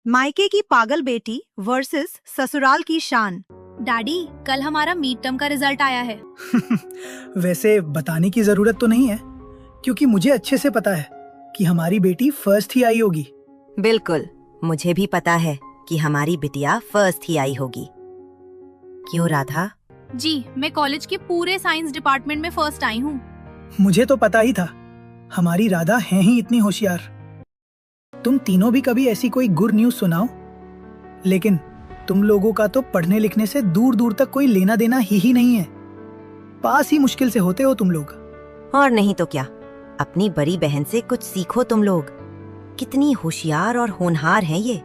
मायके की पागल बेटी वर्सेस ससुराल की शान। डैडी, कल हमारा मिड टर्म का रिजल्ट आया है। वैसे बताने की जरूरत तो नहीं है, क्योंकि मुझे अच्छे से पता है कि हमारी बेटी फर्स्ट ही आई होगी। बिल्कुल, मुझे भी पता है कि हमारी बिटिया फर्स्ट ही आई होगी। क्यों राधा? जी, मैं कॉलेज के पूरे साइंस डिपार्टमेंट में फर्स्ट आई हूँ। मुझे तो पता ही था, हमारी राधा है ही इतनी होशियार। तुम तीनों भी कभी ऐसी कोई गुड न्यूज सुनाओ। लेकिन तुम लोगों का तो पढ़ने लिखने से दूर दूर तक कोई लेना देना ही नहीं है। पास ही मुश्किल से होते हो तुम लोग। और नहीं तो क्या, अपनी बड़ी बहन से कुछ सीखो तुम लोग। कितनी होशियार और होनहार है ये,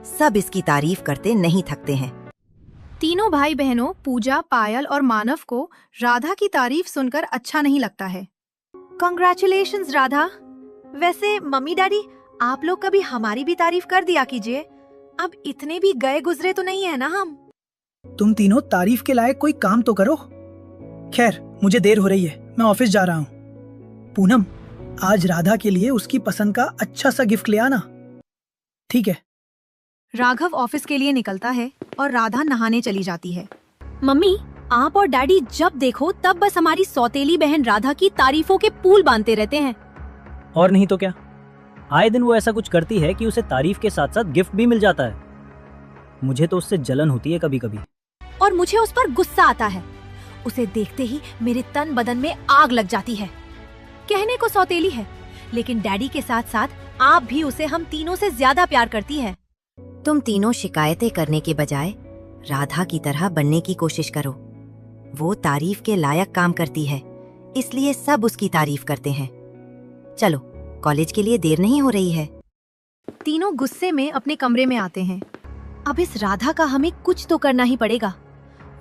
सब इसकी तारीफ करते नहीं थकते हैं। तीनों भाई बहनों पूजा, पायल और मानव को राधा की तारीफ सुनकर अच्छा नहीं लगता है। कांग्रेचुलेशंस राधा। वैसे मम्मी डैडी, आप लोग कभी हमारी भी तारीफ कर दिया कीजिए। अब इतने भी गए गुजरे तो नहीं है ना हम। तुम तीनों तारीफ के लायक कोई काम तो करो। खैर, मुझे देर हो रही है, मैं ऑफिस जा रहा हूँ। पूनम, आज राधा के लिए उसकी पसंद का अच्छा सा गिफ्ट ले आना। ठीक है। राघव ऑफिस के लिए निकलता है और राधा नहाने चली जाती है। मम्मी, आप और डैडी जब देखो तब बस हमारी सौतेली बहन राधा की तारीफों के पूल बांधते रहते हैं। और नहीं तो क्या, आए दिन वो ऐसा कुछ करती है कि उसे तारीफ के साथ साथ गिफ्ट भी मिल जाता है। मुझे तो उससे जलन होती है कभी कभी। और मुझे उस पर गुस्सा आता है। उसे देखते ही मेरे तन बदन में आग लग जाती है। कहने को सौतेली है, लेकिन डैडी के साथ साथ आप भी उसे हम तीनों से ज्यादा प्यार करती है। तुम तीनों शिकायतें करने के बजाय राधा की तरह बनने की कोशिश करो। वो तारीफ के लायक काम करती है, इसलिए सब उसकी तारीफ करते हैं। चलो, कॉलेज के लिए देर नहीं हो रही है। तीनों गुस्से में अपने कमरे में आते हैं। अब इस राधा का हमें कुछ तो करना ही पड़ेगा,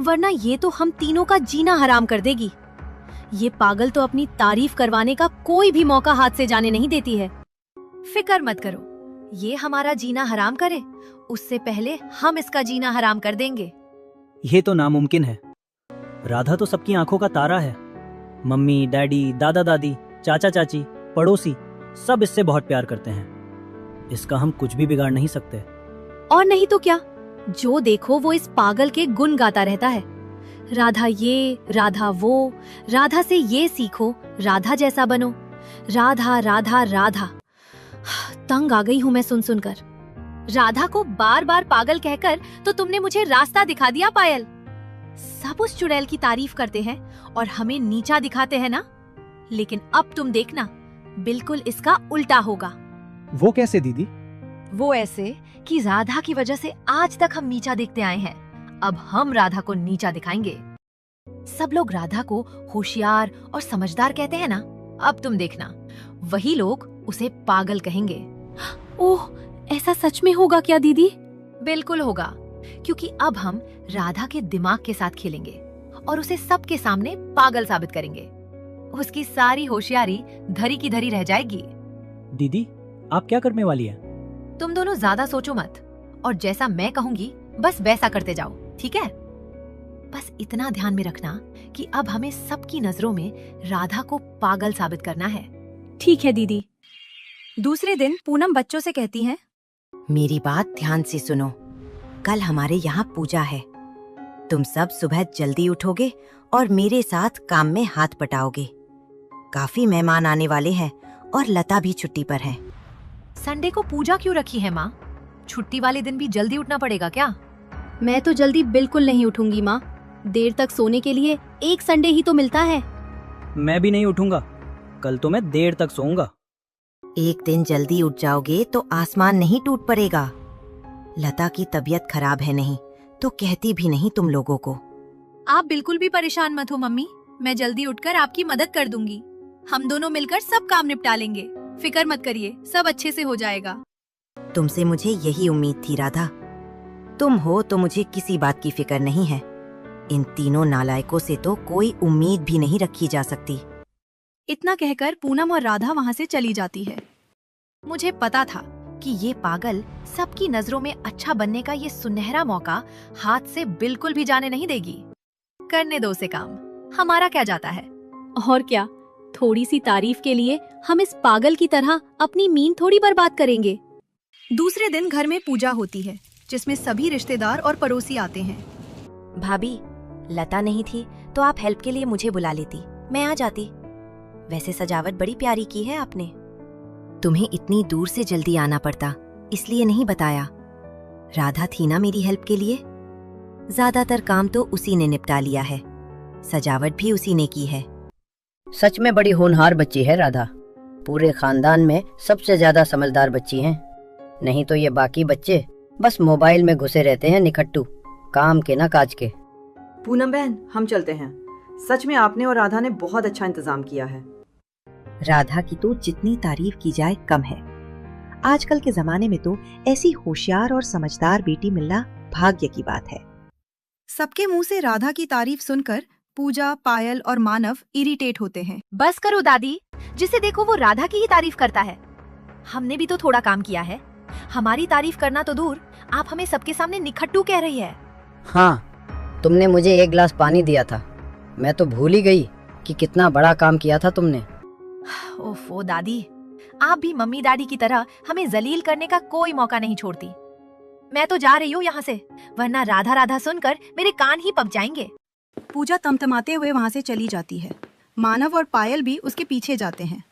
वरना ये तो हम तीनों का जीना हराम कर देगी। ये पागल तो अपनी तारीफ करवाने का कोई भी मौका हाथ से जाने नहीं देती है। फिक्र मत करो, ये हमारा जीना हराम करे उससे पहले हम इसका जीना हराम कर देंगे। ये तो नामुमकिन है। राधा तो सबकी आंखों का तारा है। मम्मी, डैडी, दादा दादी, चाचा चाची, पड़ोसी सब इससे बहुत प्यार करते हैं। इसका हम कुछ भी बिगाड़ नहीं सकते। और नहीं तो क्या, जो देखो वो इस पागल के गुण गाता रहता है। राधा ये, राधा वो, राधा से ये सीखो, राधा जैसा बनो। राधा राधा राधा, तंग आ गई हूँ मैं सुन सुनकर। राधा को बार बार पागल कहकर तो तुमने मुझे रास्ता दिखा दिया पायल। सब उस चुड़ैल की तारीफ करते हैं और हमें नीचा दिखाते हैं ना, लेकिन अब तुम देखना, बिल्कुल इसका उल्टा होगा। वो कैसे दीदी? वो ऐसे कि राधा की वजह से आज तक हम नीचा दिखते आए हैं, अब हम राधा को नीचा दिखाएंगे। सब लोग राधा को होशियार और समझदार कहते हैं ना, अब तुम देखना, वही लोग उसे पागल कहेंगे। ओह, ऐसा सच में होगा क्या दीदी? बिल्कुल होगा, क्योंकि अब हम राधा के दिमाग के साथ खेलेंगे और उसे सबके सामने पागल साबित करेंगे। उसकी सारी होशियारी धरी की धरी रह जाएगी। दीदी, आप क्या करने वाली है? तुम दोनों ज्यादा सोचो मत, और जैसा मैं कहूंगी बस वैसा करते जाओ, ठीक है? बस इतना ध्यान में रखना कि अब हमें सबकी नजरों में राधा को पागल साबित करना है। ठीक है दीदी। दूसरे दिन पूनम बच्चों से कहती है, मेरी बात ध्यान से सुनो। कल हमारे यहाँ पूजा है। तुम सब सुबह जल्दी उठोगे और मेरे साथ काम में हाथ बटाओगे। काफी मेहमान आने वाले हैं और लता भी छुट्टी पर है। संडे को पूजा क्यों रखी है माँ? छुट्टी वाले दिन भी जल्दी उठना पड़ेगा क्या? मैं तो जल्दी बिल्कुल नहीं उठूंगी माँ। देर तक सोने के लिए एक संडे ही तो मिलता है। मैं भी नहीं उठूंगा, कल तो मैं देर तक सोऊंगा। एक दिन जल्दी उठ जाओगे तो आसमान नहीं टूट पड़ेगा। लता की तबीयत खराब है नहीं तो कहती भी नहीं तुम लोगों को। आप बिल्कुल भी परेशान मत हो मम्मी, मैं जल्दी उठकर आपकी मदद कर दूंगी। हम दोनों मिलकर सब काम निपटा लेंगे, फिक्र मत करिए, सब अच्छे से हो जाएगा। तुमसे मुझे यही उम्मीद थी राधा। तुम हो तो मुझे किसी बात की फिक्र नहीं है। इन तीनों नालायकों से तो कोई उम्मीद भी नहीं रखी जा सकती। इतना कहकर पूनम और राधा वहाँ से चली जाती है। मुझे पता था कि ये पागल सबकी नजरों में अच्छा बनने का ये सुनहरा मौका हाथ से बिल्कुल भी जाने नहीं देगी। करने दो उसे काम, हमारा क्या जाता है। और क्या, थोड़ी सी तारीफ के लिए हम इस पागल की तरह अपनी मीन थोड़ी बर्बाद करेंगे। दूसरे दिन घर में पूजा होती है जिसमें सभी रिश्तेदार और पड़ोसी आते हैं। भाभी, लता नहीं थी तो आप हेल्प के लिए मुझे बुला लेती, मैं आ जाती। वैसे सजावट बड़ी प्यारी की है आपने। तुम्हें इतनी दूर से जल्दी आना पड़ता, इसलिए नहीं बताया। राधा थी ना मेरी हेल्प के लिए। ज्यादातर काम तो उसी ने निपटा लिया है, सजावट भी उसी ने की है। सच में बड़ी होनहार बच्ची है राधा। पूरे खानदान में सबसे ज्यादा समझदार बच्ची है। नहीं तो ये बाकी बच्चे बस मोबाइल में घुसे रहते हैं, निखट्टू, काम के ना काज के। पूनम बहन, हम चलते हैं। सच में आपने और राधा ने बहुत अच्छा इंतजाम किया है। राधा की तो जितनी तारीफ की जाए कम है। आजकल के जमाने में तो ऐसी होशियार और समझदार बेटी मिलना भाग्य की बात है। सबके मुंह से राधा की तारीफ सुनकर पूजा, पायल और मानव इरिटेट होते हैं। बस करो दादी, जिसे देखो वो राधा की ही तारीफ करता है। हमने भी तो थोड़ा काम किया है। हमारी तारीफ करना तो दूर, आप हमें सबके सामने निखट्टू कह रही है। हाँ, तुमने मुझे 1 गिलास पानी दिया था, मैं तो भूल ही गई कि कितना बड़ा काम किया था तुमने। ओफो दादी, आप भी मम्मी डैडी की तरह हमें जलील करने का कोई मौका नहीं छोड़ती। मैं तो जा रही हूँ यहाँ से, वरना राधा राधा सुनकर मेरे कान ही पक जाएंगे। पूजा तमतमाते हुए वहाँ से चली जाती है। मानव और पायल भी उसके पीछे जाते हैं।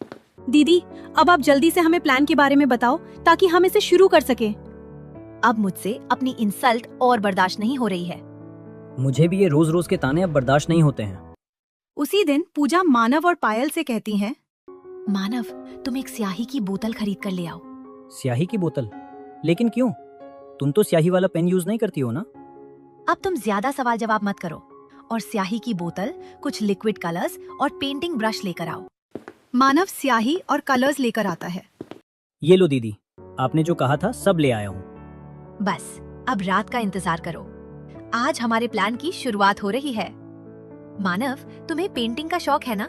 दीदी, अब आप जल्दी से हमें प्लान के बारे में बताओ ताकि हम इसे शुरू कर सके। अब मुझसे अपनी इंसल्ट और बर्दाश्त नहीं हो रही है। मुझे भी ये रोज रोज के ताने अब बर्दाश्त नहीं होते हैं। उसी दिन पूजा मानव और पायल से कहती हैं, मानव, तुम एक स्याही की बोतल खरीद कर ले आओ। स्याही की बोतल? लेकिन क्यों? तुम तो स्याही वाला पेन यूज नहीं करती हो ना? अब तुम ज्यादा सवाल जवाब मत करो और स्याही की बोतल, कुछ लिक्विड कलर्स और पेंटिंग ब्रश लेकर आओ। मानव स्याही और कलर्स लेकर आता है। ये लो दीदी, आपने जो कहा था सब ले आया हूँ। बस अब रात का इंतजार करो, आज हमारे प्लान की शुरुआत हो रही है। मानव, तुम्हें पेंटिंग का शौक है ना?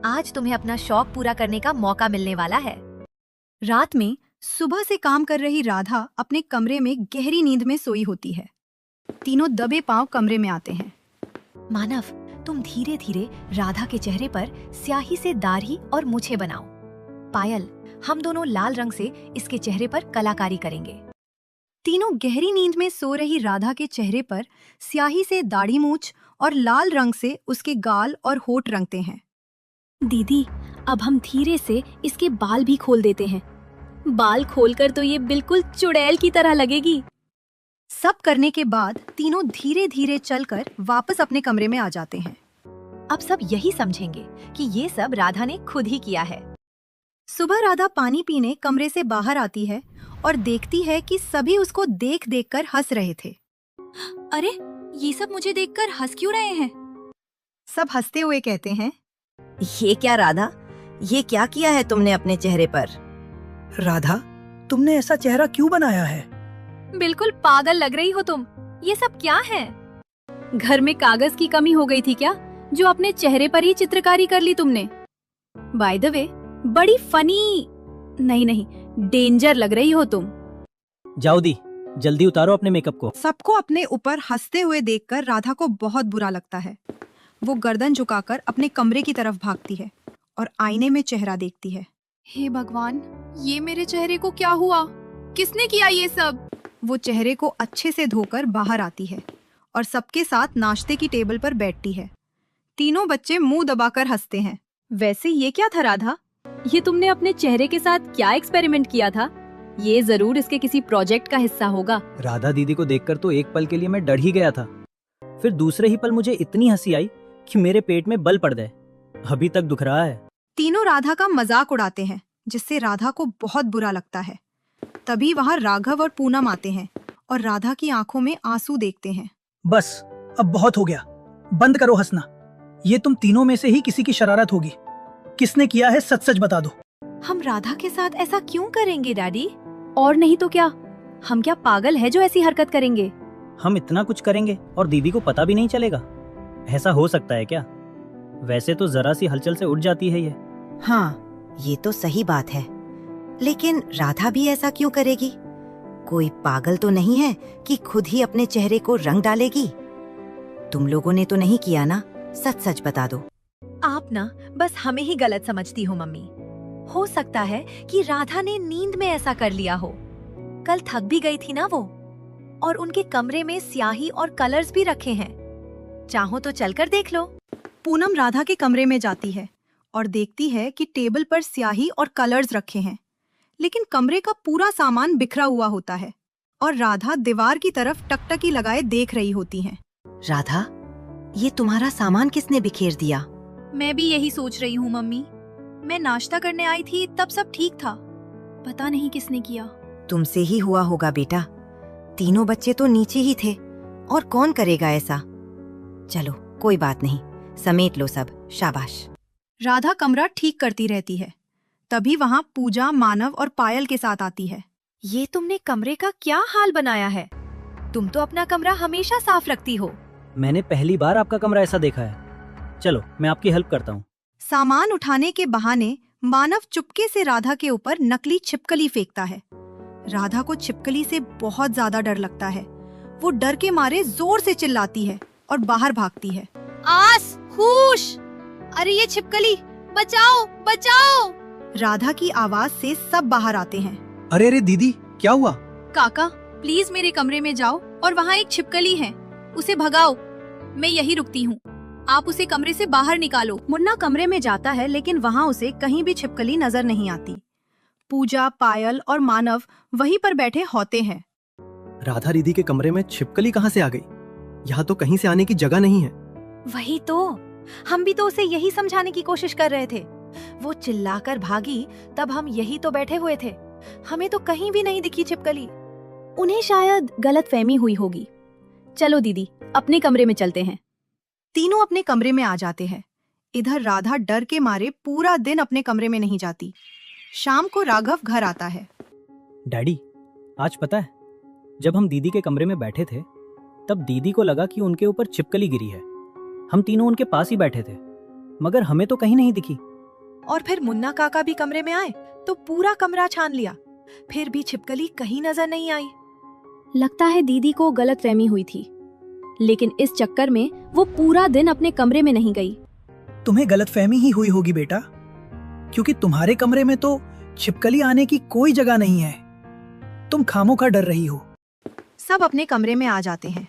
आज तुम्हें अपना शौक पूरा करने का मौका मिलने वाला है। रात में सुबह से काम कर रही राधा अपने कमरे में गहरी नींद में सोई होती है। तीनों दबे पांव कमरे में आते हैं। मानव, तुम धीरे धीरे राधा के चेहरे पर स्याही से दाढ़ी और मूछें बनाओ। पायल, हम दोनों लाल रंग से इसके चेहरे पर कलाकारी करेंगे। तीनों गहरी नींद में सो रही राधा के चेहरे पर स्याही से दाढ़ी मूछ और लाल रंग से उसके गाल और होठ रंगते हैं। दीदी, अब हम धीरे से इसके बाल भी खोल देते हैं। बाल खोलकर तो ये बिल्कुल चुड़ैल की तरह लगेगी। सब करने के बाद तीनों धीरे धीरे चलकर वापस अपने कमरे में आ जाते हैं। अब सब यही समझेंगे कि ये सब राधा ने खुद ही किया है। सुबह राधा पानी पीने कमरे से बाहर आती है और देखती है कि सभी उसको देख देख कर हंस रहे थे। अरे, ये सब मुझे देखकर हंस क्यों रहे हैं? सब हंसते हुए कहते हैं, ये क्या राधा, ये क्या किया है तुमने अपने चेहरे पर? राधा, तुमने ऐसा चेहरा क्यों बनाया है? बिल्कुल पागल लग रही हो तुम। ये सब क्या है? घर में कागज की कमी हो गई थी क्या, जो अपने चेहरे पर ही चित्रकारी कर ली तुमने? बाय द वे, बड़ी फनी नहीं, डेंजर लग रही हो तुम। जाओ दी, जल्दी उतारो अपने मेकअप को। सबको अपने ऊपर हंसते हुए देखकर राधा को बहुत बुरा लगता है। वो गर्दन झुकाकर अपने कमरे की तरफ भागती है और आईने में चेहरा देखती है। हे भगवान, ये मेरे चेहरे को क्या हुआ? किसने किया ये सब? वो चेहरे को अच्छे से धोकर बाहर आती है और सबके साथ नाश्ते की टेबल पर बैठती है। तीनों बच्चे मुंह दबाकर हंसते हैं। वैसे ये क्या था राधा? ये तुमने अपने चेहरे के साथ क्या एक्सपेरिमेंट किया था? ये जरूर इसके किसी प्रोजेक्ट का हिस्सा होगा। राधा दीदी को देखकर तो एक पल के लिए मैं डर ही गया था, फिर दूसरे ही पल मुझे इतनी हंसी आई कि मेरे पेट में बल पड़ गए। अभी तक दुख रहा है। तीनों राधा का मजाक उड़ाते हैं, जिससे राधा को बहुत बुरा लगता है। तभी वहाँ राघव और पूनम आते हैं और राधा की आंखों में आंसू देखते हैं। बस, अब बहुत हो गया, बंद करो हंसना। ये तुम तीनों में से ही किसी की शरारत होगी। किसने किया है, सच सच बता दो। हम राधा के साथ ऐसा क्यों करेंगे डैडी? और नहीं तो क्या, हम क्या पागल है जो ऐसी हरकत करेंगे? हम इतना कुछ करेंगे और दीदी को पता भी नहीं चलेगा? ऐसा हो सकता है क्या? वैसे तो जरा सी हलचल से उठ जाती है ये। हाँ, ये तो सही बात है, लेकिन राधा भी ऐसा क्यों करेगी? कोई पागल तो नहीं है कि खुद ही अपने चेहरे को रंग डालेगी? तुम लोगों ने तो नहीं किया ना? सच सच बता दो। आप ना बस हमें ही गलत समझती हो मम्मी। हो सकता है कि राधा ने नींद में ऐसा कर लिया हो। कल थक भी गई थी ना वो। और उनके कमरे में स्याही और कलर्स भी रखे हैं, चाहो तो चलकर देख लो। पूनम राधा के कमरे में जाती है और देखती है कि टेबल पर स्याही और कलर्स रखे हैं, लेकिन कमरे का पूरा सामान बिखरा हुआ होता है और राधा दीवार की तरफ टकटकी लगाए देख रही होती है। राधा, ये तुम्हारा सामान किसने बिखेर दिया? मैं भी यही सोच रही हूँ मम्मी। मैं नाश्ता करने आई थी तब सब ठीक था, पता नहीं किसने किया। तुमसे ही हुआ होगा बेटा, तीनों बच्चे तो नीचे ही थे और कौन करेगा ऐसा। चलो कोई बात नहीं, समेट लो सब, शाबाश। राधा कमरा ठीक करती रहती है। तभी वहाँ पूजा, मानव और पायल के साथ आती है। ये तुमने कमरे का क्या हाल बनाया है? तुम तो अपना कमरा हमेशा साफ रखती हो। मैंने पहली बार आपका कमरा ऐसा देखा है। चलो मैं आपकी हेल्प करता हूँ। सामान उठाने के बहाने मानव चुपके से राधा के ऊपर नकली छिपकली फेंकता है। राधा को छिपकली से बहुत ज्यादा डर लगता है। वो डर के मारे जोर से चिल्लाती है और बाहर भागती है। आस हुश, अरे ये छिपकली, बचाओ बचाओ। राधा की आवाज से सब बाहर आते हैं। अरे अरे दीदी, क्या हुआ? काका प्लीज मेरे कमरे में जाओ और वहाँ एक छिपकली है, उसे भगाओ। मैं यही रुकती हूँ, आप उसे कमरे से बाहर निकालो। मुन्ना कमरे में जाता है, लेकिन वहाँ उसे कहीं भी छिपकली नजर नहीं आती। पूजा, पायल और मानव वहीं पर बैठे होते हैं। राधा दीदी के कमरे में छिपकली कहाँ से आ गई? यहाँ तो कहीं से आने की जगह नहीं है। वही तो, हम भी तो उसे यही समझाने की कोशिश कर रहे थे। वो चिल्लाकर भागी, तब हम यही तो बैठे हुए थे। हमें तो कहीं भी नहीं दिखी छिपकली। उन्हें शायद गलतफहमी हुई होगी। चलो दीदी, अपने कमरे में चलते हैं। तीनों अपने कमरे में आ जाते हैं। इधर राधा डर के मारे पूरा दिन अपने कमरे में नहीं जाती। शाम को राघव घर आता है। डैडी, आज पता है, जब हम दीदी के कमरे में बैठे थे तब दीदी को लगा कि उनके ऊपर छिपकली गिरी है। हम तीनों उनके पास ही बैठे थे, मगर हमें तो कहीं नहीं दिखी। और फिर मुन्ना काका भी कमरे में आए तो पूरा कमरा छान लिया, फिर भी छिपकली कहीं नजर नहीं आई। लगता है दीदी को गलतफहमी हुई थी, लेकिन इस चक्कर में वो पूरा दिन अपने कमरे में नहीं गई। तुम्हें गलतफहमी ही हुई होगी बेटा, क्योंकि तुम्हारे कमरे में तो छिपकली आने की कोई जगह नहीं है। तुम खामोखा डर रही हो। सब अपने कमरे में आ जाते हैं।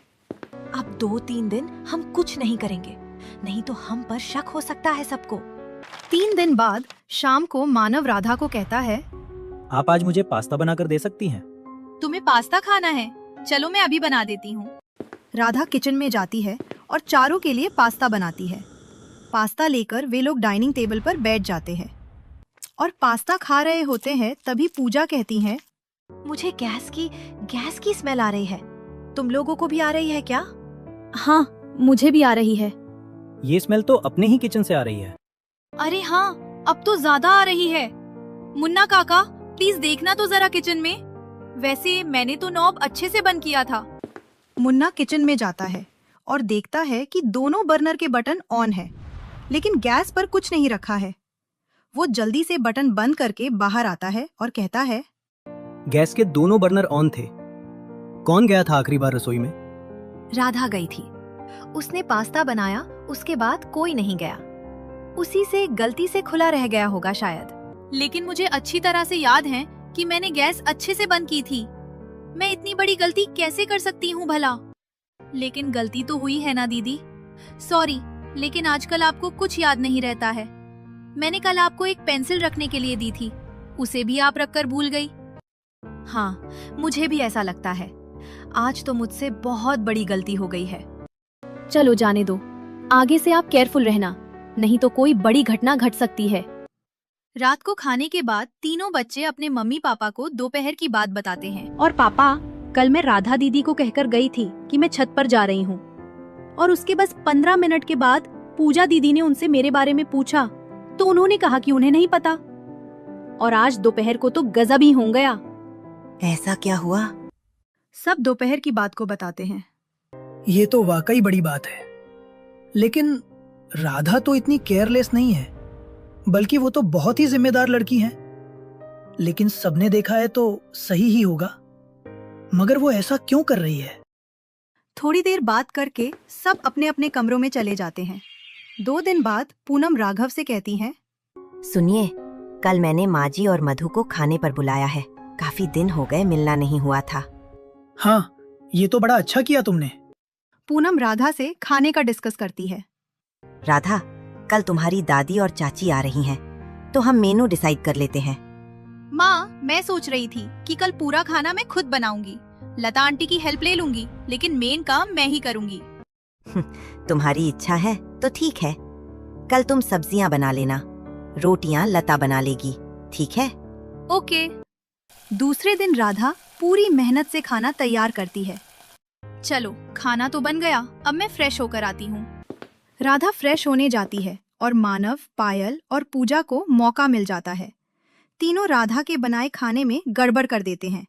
अब 2-3 दिन हम कुछ नहीं करेंगे, नहीं तो हम पर शक हो सकता है सबको। 3 दिन बाद शाम को मानव राधा को कहता है, आप आज मुझे पास्ता बनाकर दे सकती हैं? तुम्हें पास्ता खाना है? चलो मैं अभी बना देती हूँ। राधा किचन में जाती है और चारों के लिए पास्ता बनाती है। पास्ता लेकर वे लोग डाइनिंग टेबल पर बैठ जाते हैं और पास्ता खा रहे होते हैं। तभी पूजा कहती है, मुझे गैस की स्मेल आ रही है। तुम लोगों को भी आ रही है क्या? हाँ, मुझे भी आ रही है। ये स्मेल तो अपने ही किचन से आ रही है। अरे हाँ, अब तो ज्यादा आ रही है। मुन्ना काका प्लीज देखना तो जरा किचन में। वैसे मैंने तो नॉब अच्छे से बंद किया था। मुन्ना किचन में जाता है और देखता है कि दोनों बर्नर के बटन ऑन है, लेकिन गैस पर कुछ नहीं रखा है। वो जल्दी से बटन बंद करके बाहर आता है और कहता है, गैस के दोनों बर्नर ऑन थे। कौन गया था आखिरी बार रसोई में? राधा गई थी, उसने पास्ता बनाया, उसके बाद कोई नहीं गया। उसी से गलती से खुला रह गया होगा शायद। लेकिन मुझे अच्छी तरह से याद है कि मैंने गैस अच्छे से बंद की थी। मैं इतनी बड़ी गलती कैसे कर सकती हूँ भला? लेकिन गलती तो हुई है ना दीदी। सॉरी, लेकिन आजकल आपको कुछ याद नहीं रहता है। मैंने कल आपको एक पेंसिल रखने के लिए दी थी, उसे भी आप रखकर भूल गई। हाँ, मुझे भी ऐसा लगता है। आज तो मुझसे बहुत बड़ी गलती हो गई है। चलो जाने दो, आगे से आप केयरफुल रहना, नहीं तो कोई बड़ी घटना घट सकती है। रात को खाने के बाद तीनों बच्चे अपने मम्मी पापा को दोपहर की बात बताते हैं। और पापा, कल मैं राधा दीदी को कहकर गई थी कि मैं छत पर जा रही हूँ, और उसके बस 15 मिनट के बाद पूजा दीदी ने उनसे मेरे बारे में पूछा तो उन्होंने कहा कि उन्हें नहीं पता। और आज दोपहर को तो गजब ही हो गया। ऐसा क्या हुआ? सब दोपहर की बात को बताते हैं। ये तो वाकई बड़ी बात है, लेकिन राधा तो इतनी केयरलेस नहीं है, बल्कि वो तो बहुत ही जिम्मेदार लड़की है। लेकिन सबने देखा है तो सही ही होगा, मगर वो ऐसा क्यों कर रही है? थोड़ी देर बात करके सब अपने अपने कमरों में चले जाते हैं। 2 दिन बाद पूनम राघव से कहती है, सुनिए, कल मैंने माजी और मधु को खाने पर बुलाया है। काफी दिन हो गए मिलना नहीं हुआ था। हाँ, ये तो बड़ा अच्छा किया तुमने। पूनम राधा से खाने का डिस्कस करती है। राधा, कल तुम्हारी दादी और चाची आ रही हैं, तो हम मेनू डिसाइड कर लेते हैं। माँ, मैं सोच रही थी कि कल पूरा खाना मैं खुद बनाऊंगी। लता आंटी की हेल्प ले लूंगी, लेकिन मेन काम मैं ही करूंगी। तुम्हारी इच्छा है तो ठीक है। कल तुम सब्जियां बना लेना, रोटियां लता बना लेगी, ठीक है? ओके। दूसरे दिन राधा पूरी मेहनत से खाना तैयार करती है। चलो, खाना तो बन गया, अब मैं फ्रेश होकर आती हूँ। राधा फ्रेश होने जाती है और मानव, पायल और पूजा को मौका मिल जाता है। तीनों राधा के बनाए खाने में गड़बड़ कर देते हैं।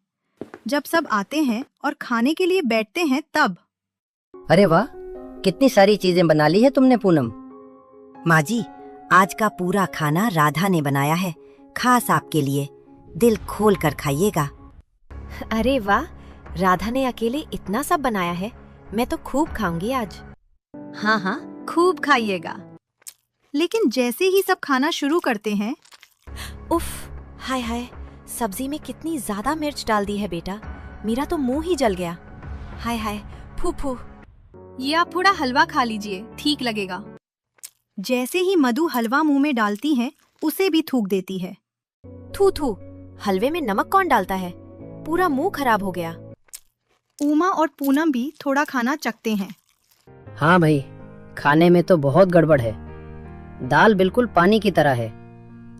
जब सब आते हैं और खाने के लिए बैठते हैं तब अरे वाह, कितनी सारी चीजें बना ली है तुमने पूनम। माँ जी, आज का पूरा खाना राधा ने बनाया है, खास आपके लिए। दिल खोल कर खाइएगा। अरे वाह, राधा ने अकेले इतना सब बनाया है। मैं तो खूब खाऊंगी आज। हाँ हाँ, खूब खाइएगा। लेकिन जैसे ही सब खाना शुरू करते हैं, उफ, हाय हाय, सब्जी में कितनी ज्यादा मिर्च डाल दी है बेटा। मेरा तो मुंह ही जल गया। हाय हाय, फू फू। ये आप थोड़ा हलवा खा लीजिए, ठीक लगेगा। जैसे ही मधु हलवा मुंह में डालती है, उसे भी थूक देती है। थू थू, हलवे में नमक कौन डालता है? पूरा मुंह खराब हो गया। उमा और पूनम भी थोड़ा खाना चखते हैं। हाँ भाई, खाने में तो बहुत गड़बड़ है। दाल बिल्कुल पानी की तरह है,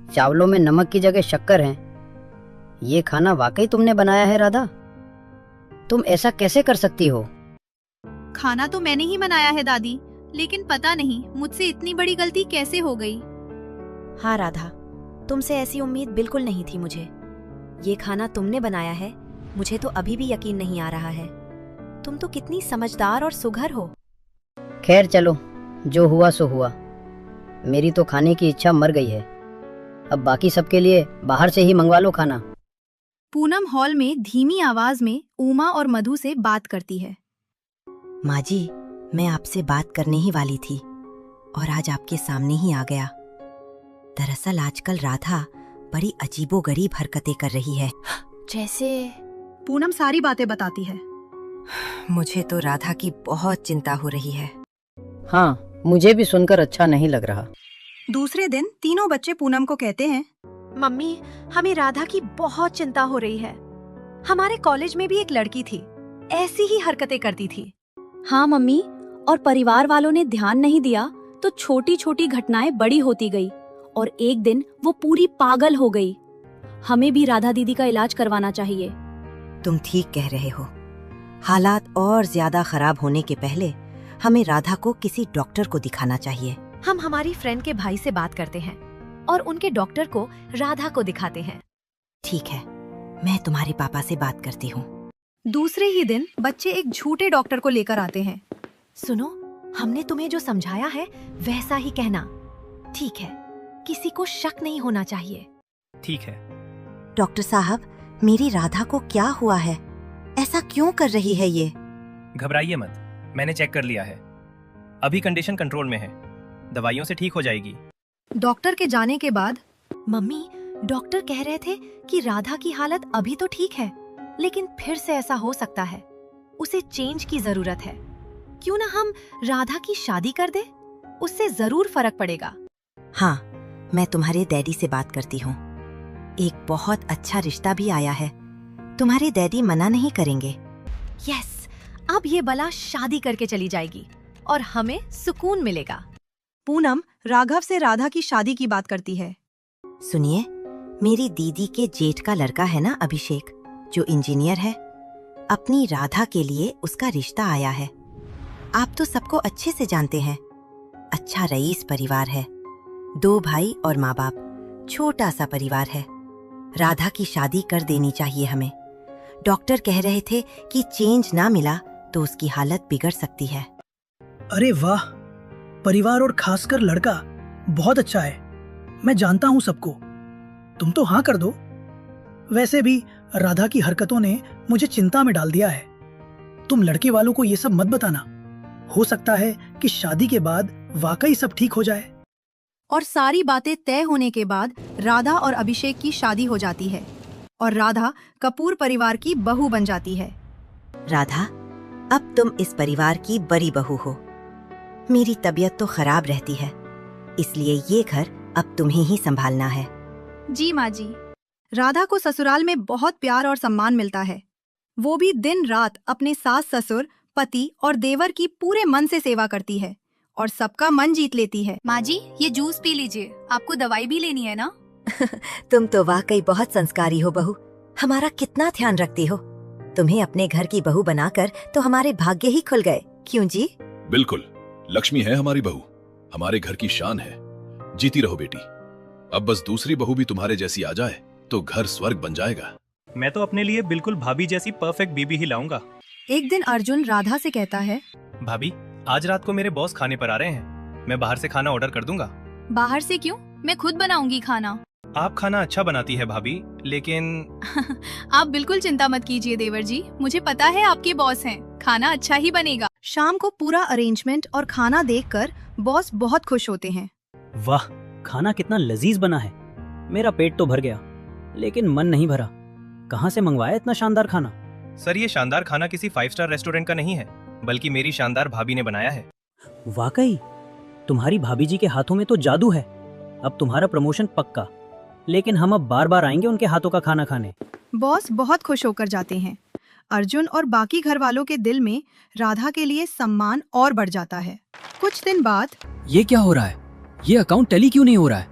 चावलों में नमक की जगह शक्कर है। ये खाना वाकई तुमने बनाया है राधा? तुम ऐसा कैसे कर सकती हो? खाना तो मैंने ही बनाया है दादी, लेकिन पता नहीं मुझसे इतनी बड़ी गलती कैसे हो गई। हाँ राधा, तुमसे ऐसी उम्मीद बिल्कुल नहीं थी मुझे। ये खाना तुमने बनाया है, मुझे तो अभी भी यकीन नहीं आ रहा है। तुम तो कितनी समझदार और सुघर हो। खैर चलो, जो हुआ सो हुआ। मेरी तो खाने की इच्छा मर गई है। अब बाकी सबके लिए बाहर से ही मंगवा लो खाना। पूनम हॉल में धीमी आवाज में उमा और मधु से बात करती है। माँ जी, मैं आपसे बात करने ही वाली थी और आज आपके सामने ही आ गया। दरअसल आजकल राधा बड़ी अजीबोगरीब हरकतें कर रही है। जैसे? पूनम सारी बातें बताती है। मुझे तो राधा की बहुत चिंता हो रही है। हाँ, मुझे भी सुनकर अच्छा नहीं लग रहा। दूसरे दिन तीनों बच्चे पूनम को कहते हैं, मम्मी, हमें राधा की बहुत चिंता हो रही है। हमारे कॉलेज में भी एक लड़की थी, ऐसी ही हरकतें करती थी। हाँ मम्मी, और परिवार वालों ने ध्यान नहीं दिया तो छोटी छोटी घटनाएं बड़ी होती गई और एक दिन वो पूरी पागल हो गई। हमें भी राधा दीदी का इलाज करवाना चाहिए। तुम ठीक कह रहे हो। हालात और ज्यादा खराब होने के पहले हमें राधा को किसी डॉक्टर को दिखाना चाहिए। हम हमारी फ्रेंड के भाई से बात करते हैं और उनके डॉक्टर को राधा को दिखाते हैं। ठीक है, मैं तुम्हारे पापा से बात करती हूँ। दूसरे ही दिन बच्चे एक झूठे डॉक्टर को लेकर आते हैं। सुनो, हमने तुम्हें जो समझाया है वैसा ही कहना, ठीक है? किसी को शक नहीं होना चाहिए। ठीक है। डॉक्टर साहब, मेरी राधा को क्या हुआ है? ऐसा क्यों कर रही है ये? घबराइए मत, मैंने चेक कर लिया है। अभी कंडीशन कंट्रोल में है, दवाइयों से ठीक हो जाएगी। डॉक्टर के जाने के बाद मम्मी, डॉक्टर कह रहे थे कि राधा की हालत अभी तो ठीक है, लेकिन फिर से ऐसा हो सकता है। उसे चेंज की जरूरत है। क्यों ना हम राधा की शादी कर दे? उससे जरूर फर्क पड़ेगा। हाँ, मैं तुम्हारे डैडी से बात करती हूँ। एक बहुत अच्छा रिश्ता भी आया है, तुम्हारे डैडी मना नहीं करेंगे। यस, अब ये बला शादी करके चली जाएगी और हमें सुकून मिलेगा। पूनम राघव से राधा की शादी की बात करती है। सुनिए, मेरी दीदी के जेठ का लड़का है ना अभिषेक, जो इंजीनियर है। अपनी राधा के लिए उसका रिश्ता आया है। आप तो सबको अच्छे से जानते हैं। अच्छा रईस परिवार है, 2 भाई और माँ बाप, छोटा सा परिवार है। राधा की शादी कर देनी चाहिए हमें। डॉक्टर कह रहे थे कि चेंज ना मिला तो उसकी हालत बिगड़ सकती है। अरे वाह, परिवार और खासकर लड़का बहुत अच्छा है। मैं जानता हूँ सबको। तुम तो हाँ कर दो। वैसे भी राधा की हरकतों ने मुझे चिंता में डाल दिया है। तुम लड़के वालों को ये सब मत बताना। हो सकता है कि शादी के बाद वाकई सब ठीक हो जाए। और सारी बातें तय होने के बाद राधा और अभिषेक की शादी हो जाती है। और राधा कपूर परिवार की बहू बन जाती है। राधा, अब तुम इस परिवार की बड़ी बहू हो। मेरी तबीयत तो खराब रहती है, इसलिए ये घर अब तुम्हें ही संभालना है। जी माँ जी। राधा को ससुराल में बहुत प्यार और सम्मान मिलता है। वो भी दिन रात अपने सास ससुर, पति और देवर की पूरे मन से सेवा करती है और सबका मन जीत लेती है। माँ जी, ये जूस पी लीजिए, आपको दवाई भी लेनी है ना। तुम तो वाकई बहुत संस्कारी हो बहू। हमारा कितना ध्यान रखती हो। तुम्हें अपने घर की बहू बनाकर तो हमारे भाग्य ही खुल गए, क्यों जी? बिल्कुल, लक्ष्मी है हमारी बहू, हमारे घर की शान है। जीती रहो बेटी। अब बस दूसरी बहू भी तुम्हारे जैसी आ जाए तो घर स्वर्ग बन जाएगा। मैं तो अपने लिए बिल्कुल भाभी जैसी परफेक्ट बीबी ही लाऊंगा। एक दिन अर्जुन राधा से कहता है, भाभी, आज रात को मेरे बॉस खाने पर आ रहे हैं, मैं बाहर से खाना ऑर्डर कर दूंगा। बाहर से क्यों, मैं खुद बनाऊंगी खाना। आप खाना अच्छा बनाती है भाभी, लेकिन आप बिल्कुल चिंता मत कीजिए देवर जी, मुझे पता है आपके बॉस हैं, खाना अच्छा ही बनेगा। शाम को पूरा अरेंजमेंट और खाना देखकर बॉस बहुत खुश होते हैं। वाह, खाना कितना लजीज बना है। मेरा पेट तो भर गया, लेकिन मन नहीं भरा। कहाँ से मंगवाया इतना शानदार खाना? सर, ये शानदार खाना किसी 5 स्टार रेस्टोरेंट का नहीं है, बल्कि मेरी शानदार भाभी ने बनाया है। वाकई तुम्हारी भाभी जी के हाथों में तो जादू है। अब तुम्हारा प्रमोशन पक्का, लेकिन हम अब बार बार आएंगे उनके हाथों का खाना खाने। बॉस बहुत खुश होकर जाते हैं। अर्जुन और बाकी घर वालों के दिल में राधा के लिए सम्मान और बढ़ जाता है। कुछ दिन बाद, ये क्या हो रहा है? ये अकाउंट टैली क्यों नहीं हो रहा है?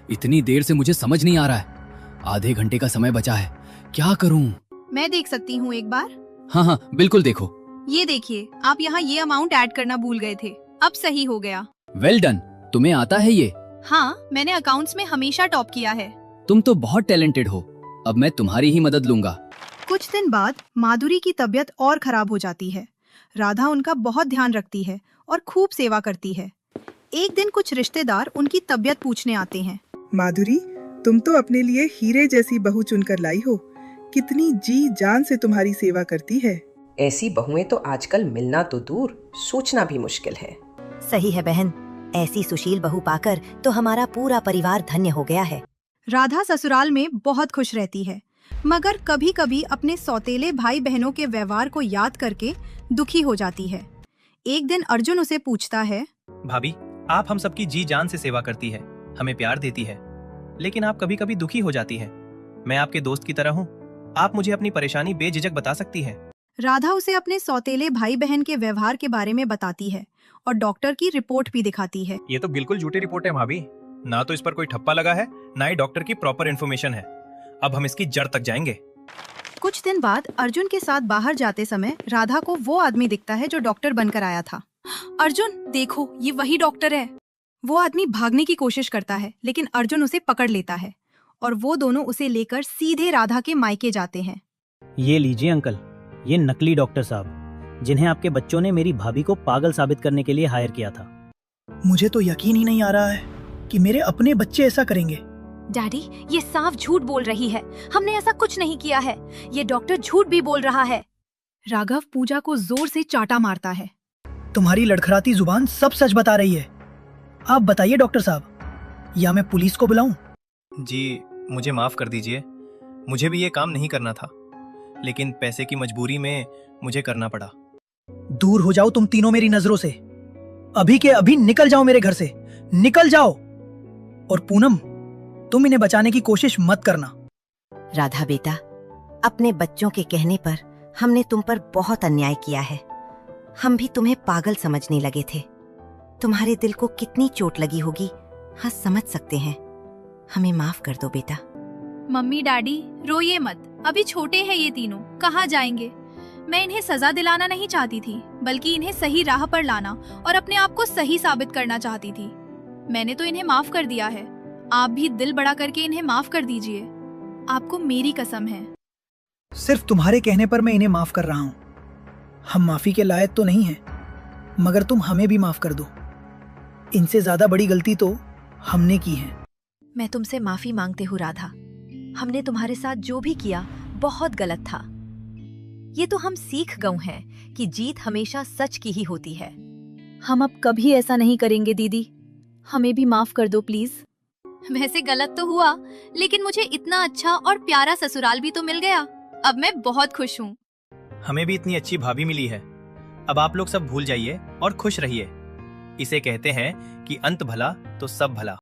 इतनी देर से मुझे समझ नहीं आ रहा है। आधे घंटे का समय बचा है, क्या करूं? मैं देख सकती हूँ एक बार? हाँ हाँ, बिल्कुल देखो। ये देखिए, आप यहाँ ये अमाउंट ऐड करना भूल गए थे, अब सही हो गया। वेल डन, तुम्हें आता है ये? हाँ, मैंने अकाउंट्स में हमेशा टॉप किया है। तुम तो बहुत टैलेंटेड हो, अब मैं तुम्हारी ही मदद लूंगा। कुछ दिन बाद माधुरी की तबीयत और खराब हो जाती है। राधा उनका बहुत ध्यान रखती है और खूब सेवा करती है। एक दिन कुछ रिश्तेदार उनकी तबीयत पूछने आते हैं। माधुरी, तुम तो अपने लिए हीरे जैसी बहू चुनकर लाई हो। कितनी जी जान से तुम्हारी सेवा करती है। ऐसी बहुएं तो आजकल मिलना तो दूर, सोचना भी मुश्किल है। सही है बहन, ऐसी सुशील बहू पाकर तो हमारा पूरा परिवार धन्य हो गया है। राधा ससुराल में बहुत खुश रहती है, मगर कभी कभी अपने सौतेले भाई बहनों के व्यवहार को याद करके दुखी हो जाती है। एक दिन अर्जुन उसे पूछता है, भाभी, आप हम सबकी जी जान से सेवा करती है, हमें प्यार देती है, लेकिन आप कभी कभी दुखी हो जाती है। मैं आपके दोस्त की तरह हूँ, आप मुझे अपनी परेशानी बेझिझक बता सकती हैं। राधा उसे अपने सौतेले भाई बहन के व्यवहार के बारे में बताती है और डॉक्टर की रिपोर्ट भी दिखाती है। ये तो बिल्कुल झूठी रिपोर्ट है भाभी, ना तो इस पर कोई ठप्पा लगा है, ना ही डॉक्टर की प्रॉपर इन्फॉर्मेशन है। अब हम इसकी जड़ तक जाएंगे। कुछ दिन बाद अर्जुन के साथ बाहर जाते समय राधा को वो आदमी दिखता है जो डॉक्टर बनकर आया था। अर्जुन, देखो, ये वही डॉक्टर है। वो आदमी भागने की कोशिश करता है, लेकिन अर्जुन उसे पकड़ लेता है और वो दोनों उसे लेकर सीधे राधा के मायके जाते हैं। ये लीजिए अंकल, ये नकली डॉक्टर साहब, जिन्हें आपके बच्चों ने मेरी भाभी को पागल साबित करने के लिए हायर किया था। मुझे तो यकीन ही नहीं आ रहा है कि मेरे अपने बच्चे ऐसा करेंगे। डैडी, ये साफ झूठ बोल रही है, हमने ऐसा कुछ नहीं किया है। ये डॉक्टर झूठ भी बोल रहा है। राघव पूजा को जोर से चाटा मारता है। तुम्हारी लड़खड़ाती जुबान सब सच बता रही है। आप बताइए डॉक्टर साहब, या मैं पुलिस को बुलाऊं? जी, मुझे माफ कर दीजिए, मुझे भी ये काम नहीं करना था, लेकिन पैसे की मजबूरी में मुझे करना पड़ा। दूर हो जाओ तुम तीनों मेरी नजरों से। अभी के अभी निकल जाओ मेरे घर से, निकल जाओ। और पूनम, तुम इन्हें बचाने की कोशिश मत करना। राधा बेटा, अपने बच्चों के कहने पर हमने तुम पर बहुत अन्याय किया है। हम भी तुम्हें पागल समझने लगे थे। तुम्हारे दिल को कितनी चोट लगी होगी, हाँ समझ सकते हैं। हमें माफ कर दो बेटा। मम्मी डैडी, रोइए मत, अभी छोटे हैं ये तीनों, कहाँ जाएंगे। मैं इन्हें सजा दिलाना नहीं चाहती थी, बल्कि इन्हें सही राह पर लाना और अपने आप को सही साबित करना चाहती थी। मैंने तो इन्हें माफ कर दिया है, आप भी दिल बड़ा करके इन्हें माफ कर दीजिए। आपको मेरी कसम है। सिर्फ तुम्हारे कहने पर मैं इन्हें माफ कर रहा हूँ। हम माफी के लायक तो नहीं हैं, मगर तुम हमें भी माफ कर दो। इनसे ज्यादा बड़ी गलती तो हमने की है। मैं तुमसे माफी मांगती हूँ राधा, हमने तुम्हारे साथ जो भी किया बहुत गलत था। ये तो हम सीख गए हैं कि जीत हमेशा सच की ही होती है। हम अब कभी ऐसा नहीं करेंगे दीदी, हमें भी माफ कर दो प्लीज। वैसे गलत तो हुआ, लेकिन मुझे इतना अच्छा और प्यारा ससुराल भी तो मिल गया। अब मैं बहुत खुश हूँ। हमें भी इतनी अच्छी भाभी मिली है। अब आप लोग सब भूल जाइए और खुश रहिए। इसे कहते हैं कि अंत भला तो सब भला।